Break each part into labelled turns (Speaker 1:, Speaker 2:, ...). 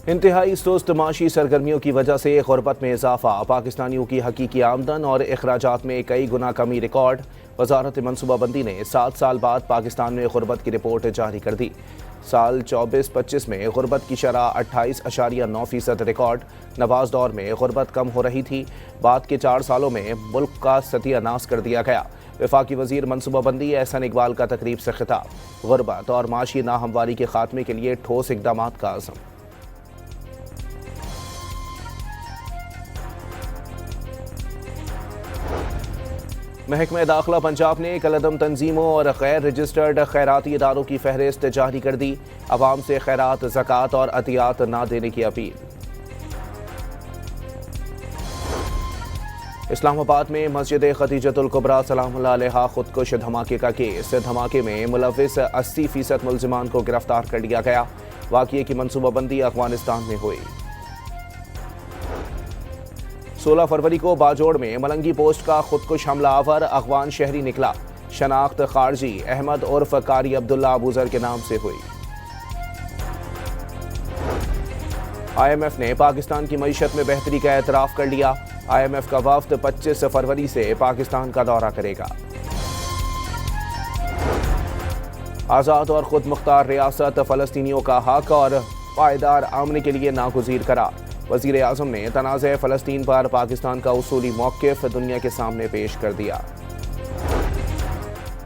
Speaker 1: इंतहाई सुस्त माशी सरगर्मियों की वजह से गुर्बत में इजाफा, पाकिस्तानियों की हकीकी आमदन और अखराजात में कई गुना कमी रिकॉर्ड। वजारत मनसूबाबंदी ने 7 साल बाद पाकिस्तान में गुर्बत की रिपोर्ट जारी कर दी। साल 24-25 में गुर्बत की शरह 28.9% रिकॉर्ड। नवाज दौर में गुर्बत कम हो रही थी, बाद के 4 सालों में मुल्क का सत्यानाश कर दिया गया। वफाकी वजीर मनसूबाबंदी एहसन इकबाल का तकरीब से खिताब, गुर्बत और माशी नाहमवारी के खात्मे के लिए ठोस इकदाम का अज़्म। महकमा दाखिला पंजाब ने कलअदम तंजीमों और गैर रजिस्टर्ड खैराती इदारों की फहरिस्त जारी कर दी। अवाम से खैरात, ज़कात और अतियात ना देने की अपील। इस्लामाबाद में मस्जिद खदीजतुल कुबरा सलामुल्लाह अलैहा खुदकुश धमाके का केस। धमाके में मुलविस 80% मुल्जिमान को गिरफ्तार कर लिया गया। वाक़ये की मनसूबाबंदी अफगानिस्तान में हुई। 16 फरवरी को बाजोड़ में मलंगी पोस्ट का खुदकुश हमलावर अफगान शहरी निकला। शनाख्त खारजी अहमद उर्फ कारी अब्दुल्ला अबूजर के नाम से हुई। IMF ने पाकिस्तान की मईशत में बेहतरी का एतराफ़ कर लिया। IMF का वफ्द 25 फरवरी से पाकिस्तान का दौरा करेगा। आज़ाद और खुद मुख्तार रियासत फ़लस्तीनियों का हक और पायदार अमन के लिए नागुज़ीर करार। वज़ीर आज़म ने तनाज़े फ़लस्तीन पर पाकिस्तान का उसूली मौक़िफ़ दुनिया के सामने पेश कर दिया।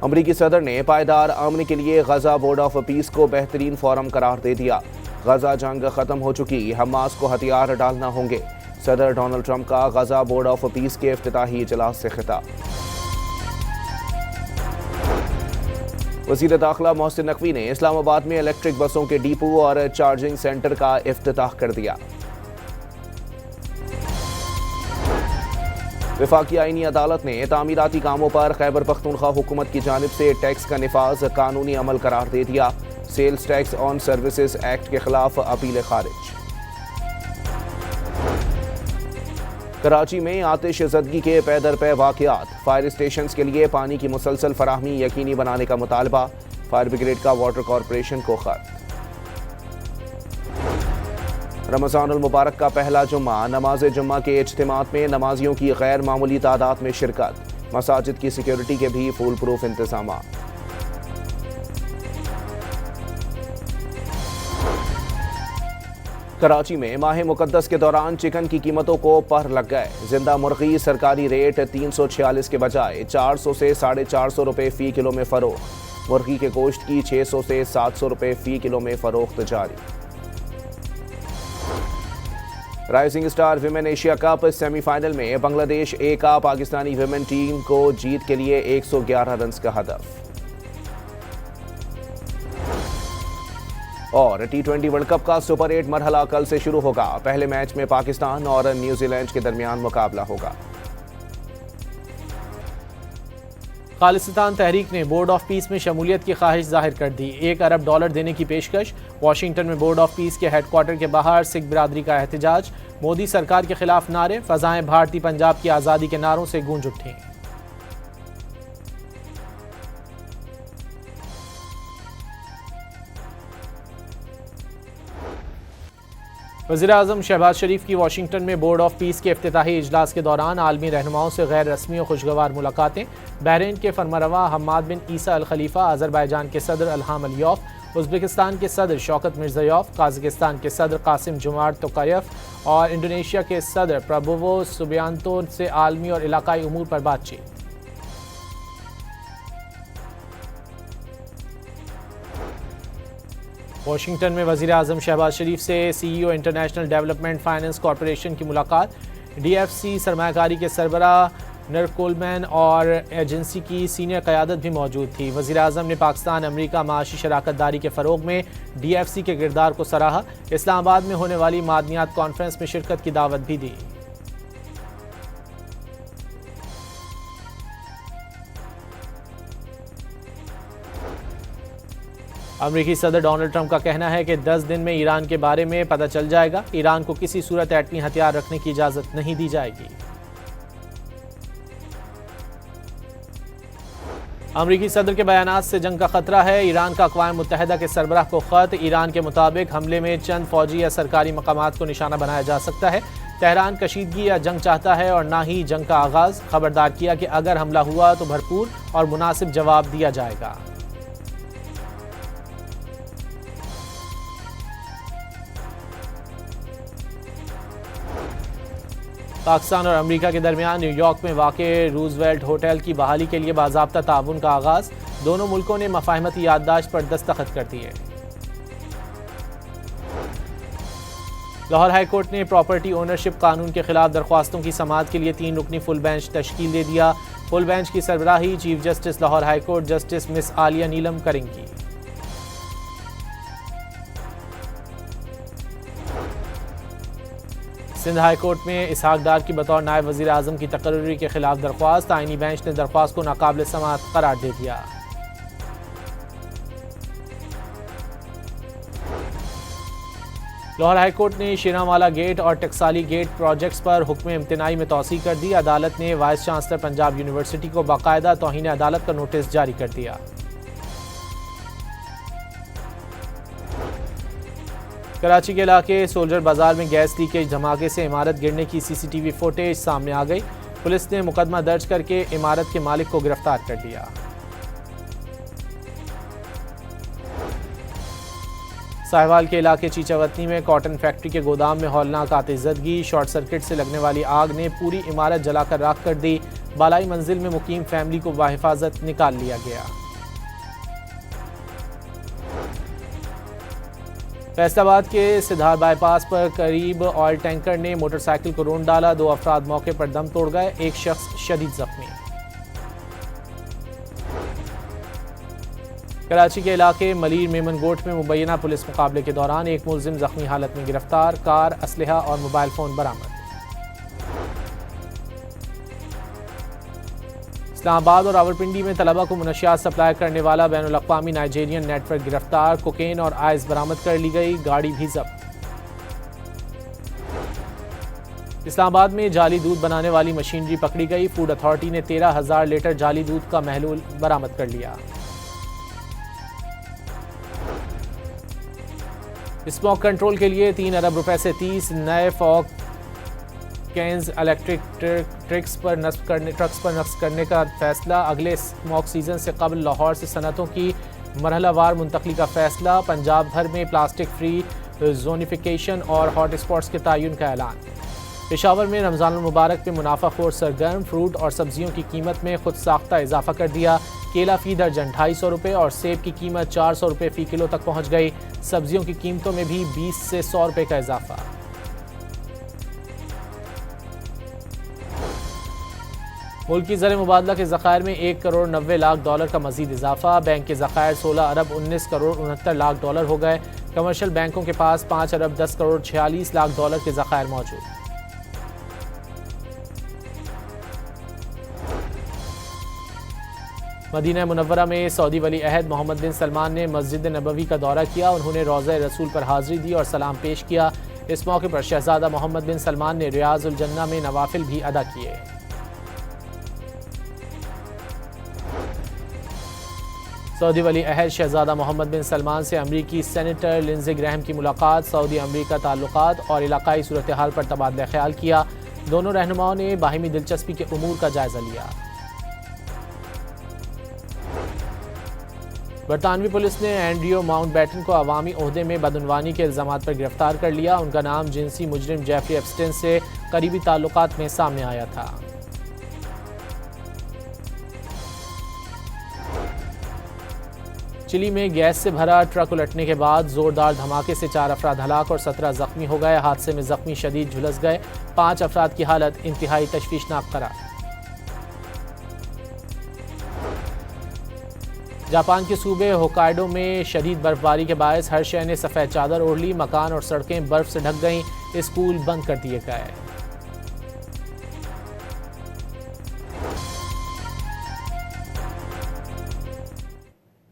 Speaker 1: अमरीकी सदर ने पायदार अमन के लिए गज़ा बोर्ड ऑफ पीस को बेहतरीन फोरम करार दे दिया। गज़ा जंग ख़त्म हो चुकी, हमास को हथियार डालना होंगे। सदर डोनाल्ड ट्रंप का गज़ा बोर्ड ऑफ पीस के इफ्तिताही इजलास से खिताब। वज़ीर दाखिला मोहसिन नकवी ने इस्लामाबाद में इलेक्ट्रिक बसों के डिपो और चार्जिंग सेंटर का इफ्तिताह कर दिया। वफाकी आईनी अदालत ने तामीराती कामों पर खैबर पख्तूनख्वा हुकूमत की जानिब से टैक्स का निफाज कानूनी अमल करार दे दिया। Sales tax on services act के खिलाफ अपील खारिज। कराची में आतिश ज़दगी के पैदर पे वाक़यात, फायर स्टेशन के लिए पानी की मुसलसल फराहमी यकीनी बनाने का मुतालबा। फायर ब्रिगेड का वाटर कॉरपोरेशन को खत। रमज़ानुल मुबारक का पहला जुम्मा, नमाज जुम्मा के इज्तिमात में नमाजियों की गैर मामूली तादाद में शिरकत। मसाजिद की सिक्योरिटी के भी फूल प्रूफ इंतजाम। कराची में माह मुकद्दस के दौरान चिकन की कीमतों को पर लग गए। जिंदा मुर्गी सरकारी रेट 346 के बजाय 400 से 450 रुपये फ़ी किलो में फ़रोख्त। मुर्गी के गोश्त की 600 से 700 रुपये फ़ी किलो में फ़रोख्त जारी। Rising star women Asia cup semifinal में बांग्लादेश ए का पाकिस्तानी विमेन टीम को जीत के लिए 111 रन का हदफ। और T20 वर्ल्ड कप का सुपर 8 मरहला कल से शुरू होगा। पहले मैच में पाकिस्तान और न्यूजीलैंड के दरमियान मुकाबला होगा।
Speaker 2: खालिस्तान तहरीक ने बोर्ड ऑफ पीस में शमूलियत की ख्वाहिश जाहिर कर दी। $1 अरब देने की पेशकश। वाशिंगटन में बोर्ड ऑफ पीस के हेडक्वार्टर के बाहर सिख बिरादरी का एहतजाज। मोदी सरकार के खिलाफ नारे, फजाएं भारतीय पंजाब की आज़ादी के नारों से गूंज उठी। वज़ीर-ए-आज़म शहबाज शरीफ की वाशिंगटन में बोर्ड ऑफ पीस के इफ्तिताही इजलास के दौरान आलमी रहनुमाओं से गैर रस्मी और खुशगवार मुलाकातें। बहरीन के फरमारवा हम्माद बिन ईसा अल खलीफा, अज़रबैजान के सदर अल्हाम अलियौफ, उज़्बेकिस्तान के सदर शौकत मिर्ज़ायौफ, काज़ाकिस्तान के सदर कासिम जुमार्त तोकायफ और इंडोनेशिया के सदर प्रबोवो सुबियांतो से आलमी और इलाकाई उमूर पर बातचीत। वाशिंगटन में वज़ीर-ए-आज़म शहबाज शरीफ से CEO international development finance corporation की मुलाकात। DFC सरमायाकारी के सरबराह नर कोलमैन और एजेंसी की सीनियर क़यादत भी मौजूद थी। वज़ीर-ए-आज़म ने पाकिस्तान अमरीका माशी शराकत दारी के फ़रोग में DFC के किरदार को सराहा। इस्लामाबाद में होने वाली मादनियात कॉन्फ्रेंस में शिरकत की दावत भी दी। अमरीकी सदर डोनाल्ड ट्रंप का कहना है कि 10 दिन में ईरान के बारे में पता चल जाएगा। ईरान को किसी सूरत एटमी हथियार रखने की इजाज़त नहीं दी जाएगी। अमरीकी सदर के बयानात से जंग का खतरा है। ईरान का अक़वाम मुत्तहिदा के सरबराह को ख़त। ईरान के मुताबिक हमले में चंद फौजी या सरकारी मकामात को निशाना बनाया जा सकता है। तेहरान कशीदगी या जंग चाहता है और ना ही जंग का आगाज़। खबरदार किया कि अगर हमला हुआ तो भरपूर और मुनासिब जवाब दिया जाएगा। पाकिस्तान और अमेरिका के दरमियान न्यूयॉर्क में वाक़े रूजवेल्ट होटल की बहाली के लिए बाज़ाब्ता ताउन का आगाज़। दोनों मुल्कों ने मफाहमती याददाश्त पर दस्तखत कर दिए। लाहौर हाई कोर्ट ने प्रॉपर्टी ओनरशिप कानून के खिलाफ दरख्वास्तों की समाअत के लिए 3 रुकनी फुल बेंच तश्कील दे दिया। फुल बेंच की सरबराही chief justice Lahore high court justice miss Aliya Neelam करेंगी। सिंध हाई कोर्ट में इसहाक डार की बतौर नायब वज़ीर आज़म की तकर्री के खिलाफ दरख्वास्त। आईनी बेंच ने दरख्वास्त को नाकाबिल समाअत करार दे दिया। लाहौर हाई कोर्ट ने शेरांवाला गेट और टकसाली गेट प्रोजेक्ट्स पर हुक्म इम्तनाई में तौसीह कर दी। अदालत ने वाइस चांसलर पंजाब यूनिवर्सिटी को बाकायदा तौहीन अदालत का नोटिस जारी कर दिया। कराची के इलाके सोल्जर बाजार में गैस लीकेज धमाके से इमारत गिरने की सीसीटीवी फुटेज सामने आ गई। पुलिस ने मुकदमा दर्ज करके इमारत के मालिक को गिरफ्तार कर लिया। साहिवाल के इलाके चीचावतनी में कॉटन फैक्ट्री के गोदाम में हौलनाक आतिशज़दगी। शॉर्ट सर्किट से लगने वाली आग ने पूरी इमारत जलाकर राख कर दी। बालाई मंजिल में मुकीम फैमिली को बाहिफाजत निकाल लिया गया। फैसलाबाद के सिद्धार्थ बाईपास पर करीब ऑयल टैंकर ने मोटरसाइकिल को रोन डाला। 2 अफराद मौके पर दम तोड़ गए। एक शख्स शदीद जख्मी। कराची के इलाके मलीर मेमनगोट में मुबैना पुलिस मुकाबले के दौरान एक मुलजिम जख्मी हालत में गिरफ्तार। कार, असलहा और मोबाइल फ़ोन बरामद। इस्लामाबाद और रावलपिंडी में तलबा को मुनशियात सप्लाई करने वाला बैनुल अक़वामी नाइजीरियन नेटवर्क गिरफ्तार। कोकेन और आइस बरामद कर ली गई। गाड़ी भी जब्त। इस्लामाबाद में जाली दूध बनाने वाली मशीनरी पकड़ी गई। फूड अथॉरिटी ने 13,000 लीटर जाली दूध का महलूल बरामद कर लिया। स्मोक कंट्रोल के लिए 3 अरब रुपए से 30 नए फॉग कैंस इलेक्ट्रिक ट्रक्स पर नस्ब करने का फैसला। अगले स्मोक सीजन से कबल लाहौर से सनतों की मरहलावार मुंतकली का फैसला। पंजाब भर में प्लास्टिक फ्री जोनिफिकेशन और हॉट स्पॉट्स के तयन का ऐलान। पेशावर में रमज़ान मुबारक में मुनाफाखोर सरगर्म। फ्रूट और सब्जियों की कीमत में खुद साख्ता इजाफा कर दिया। केला फी दर्जन 250 रुपये और सेब की कीमत 400 रुपये फ़ी किलो तक पहुँच गई। सब्जियों की कीमतों में भी 20 से 100 रुपये का इजाफा। मुल्क की ज़र मुबादला के ज़खायर में 1 करोड़ 90 लाख डॉलर का मजीद इजाफा। बैंक के ज़खायर 16 अरब 19 करोड़ 69 लाख डॉलर हो गए। कमर्शियल बैंकों के पास 5 अरब 10 करोड़ 46 लाख डॉलर के ज़खायर मौजूद। मदीना मुनव्वरा में सऊदी वली अहद मोहम्मद बिन सलमान ने मस्जिद नबवी का दौरा किया। उन्होंने रोज़ा रसूल पर हाज़िरी दी और सलाम पेश किया। इस मौके पर शहजादा मोहम्मद बिन सलमान ने रियाज़ुल जन्ना में नवाफिल भी अदा किए। सऊदी वली अहद शहजादा मोहम्मद बिन सलमान से अमरीकी सेनेटर लिंडसे ग्रैहम की मुलाकात। सऊदी अमरीका ताल्लुकात और इलाकाई सूरत हाल पर तबादला ख्याल किया। दोनों रहनुमाओं ने बाहिमी दिलचस्पी के उमूर का जायजा लिया। बरतानवी पुलिस ने एंड्रियो माउंटबैटन को अवामी ओहदे में बदउनवानी के इल्ज़ामात पर गिरफ्तार कर लिया। उनका नाम जिनसी मुजरिम जेफरी एप्स्टेन से करीबी ताल्लुकात में सामने आया था। चिली में गैस से भरा ट्रक उलटने के बाद जोरदार धमाके से 4 अफराद हलाक और 17 जख्मी हो गए। हादसे में जख्मी शदीद झुलस गए। 5 अफराद की हालत इंतहाई तशवीशनाक करार। जापान के सूबे होकाइडो में शदीद बर्फबारी के बायस हर शहर ने सफ़ेद चादर ओढ़ ली। मकान और सड़कें बर्फ से ढक गईं। स्कूल बंद कर दिए गए।